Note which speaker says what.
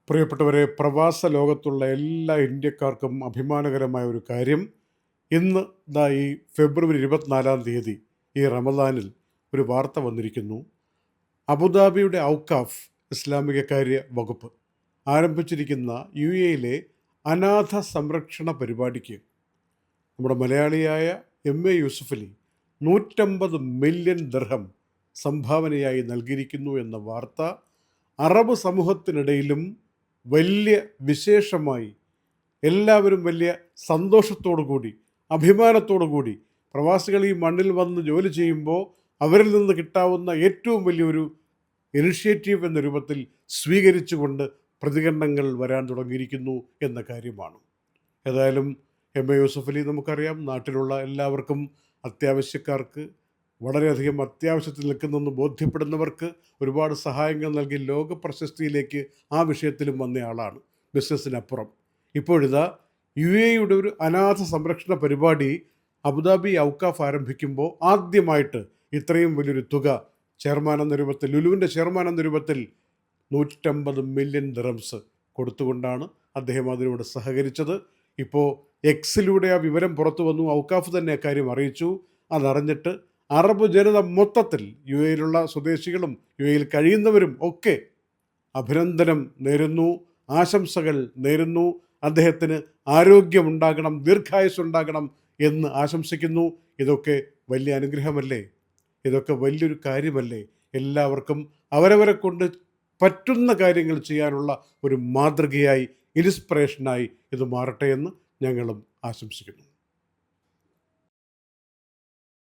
Speaker 1: പ്രിയപ്പെട്ടവരെ, പ്രവാസ ലോകത്തുള്ള എല്ലാ ഇന്ത്യക്കാർക്കും അഭിമാനകരമായ ഒരു കാര്യം, ഇന്ന് ഈ ഫെബ്രുവരി 24 ഈ റമദാനിൽ ഒരു വാർത്ത വന്നിരിക്കുന്നു. അബുദാബിയുടെ ഔക്കാഫ് ഇസ്ലാമിക കാര്യ വകുപ്പ് ആരംഭിച്ചിരിക്കുന്ന UAE അനാഥ സംരക്ഷണ പരിപാടിക്ക് നമ്മുടെ മലയാളിയായ MA യൂസുഫലി 150 മില്യൺ ദിർഹം സംഭാവനയായി നൽകിയിരിക്കുന്നു എന്ന വാർത്ത അറബ് സമൂഹത്തിനിടയിലും വലിയ വിശേഷമായി, എല്ലാവരും വലിയ സന്തോഷത്തോടു കൂടി, അഭിമാനത്തോടു കൂടി, പ്രവാസികൾ ഈ മണ്ണിൽ വന്ന് ജോലി ചെയ്യുമ്പോൾ അവരിൽ നിന്ന് കിട്ടാവുന്ന ഏറ്റവും വലിയൊരു ഇനിഷ്യേറ്റീവ് എന്ന രൂപത്തിൽ സ്വീകരിച്ചുകൊണ്ട് പ്രതികരണങ്ങൾ വരാൻ തുടങ്ങിയിരിക്കുന്നു എന്ന കാര്യമാണ്. ഏതായാലും MA യൂസുഫലി നമുക്കറിയാം, നാട്ടിലുള്ള എല്ലാവർക്കും, അത്യാവശ്യക്കാർക്ക്, വളരെയധികം അത്യാവശ്യത്തിൽ നിൽക്കുന്നെന്ന് ബോധ്യപ്പെടുന്നവർക്ക് ഒരുപാട് സഹായങ്ങൾ നൽകി ലോക പ്രശസ്തിയിലേക്ക് ആ വിഷയത്തിലും വന്ന ആളാണ്, ബിസിനസ്സിനപ്പുറം. ഇപ്പോഴിതാ UAEയുടെ ഒരു അനാഥ സംരക്ഷണ പരിപാടി അബുദാബി ഔക്കാഫ് ആരംഭിക്കുമ്പോൾ ആദ്യമായിട്ട് ഇത്രയും വലിയൊരു തുക ചെയർമാൻ എന്ന രൂപത്തിൽ, ലുലുവിൻ്റെ ചെയർമാൻ എന്ന രൂപത്തിൽ 150 മില്യൺ ദിർഹംസ് കൊടുത്തുകൊണ്ടാണ് അദ്ദേഹം അതിനോട് സഹകരിച്ചത്. ഇപ്പോൾ എക്സിലൂടെ ആ വിവരം പുറത്തു വന്നു. ഔക്കാഫ് തന്നെ അക്കാര്യം അറിയിച്ചു. അതറിഞ്ഞിട്ട് അറബ് ജനത മൊത്തത്തിൽ, UAEയിലുള്ള സ്വദേശികളും UAEയിൽ കഴിയുന്നവരും ഒക്കെ അഭിനന്ദനം നേരുന്നു, ആശംസകൾ നേരുന്നു. അദ്ദേഹത്തിന് ആരോഗ്യമുണ്ടാകണം, ദീർഘായുസ്സുണ്ടാകണം എന്ന് ആശംസിക്കുന്നു. ഇതൊക്കെ വലിയ അനുഗ്രഹമല്ലേ? ഇതൊക്കെ വലിയൊരു കാര്യമല്ലേ? എല്ലാവർക്കും അവരവരെ കൊണ്ട് പറ്റുന്ന കാര്യങ്ങൾ ചെയ്യാനുള്ള ഒരു മാതൃകയായി, ഇൻസ്പിറേഷനായി ഇത് മാറട്ടെ എന്ന് ഞങ്ങളും ആശംസിക്കുന്നു.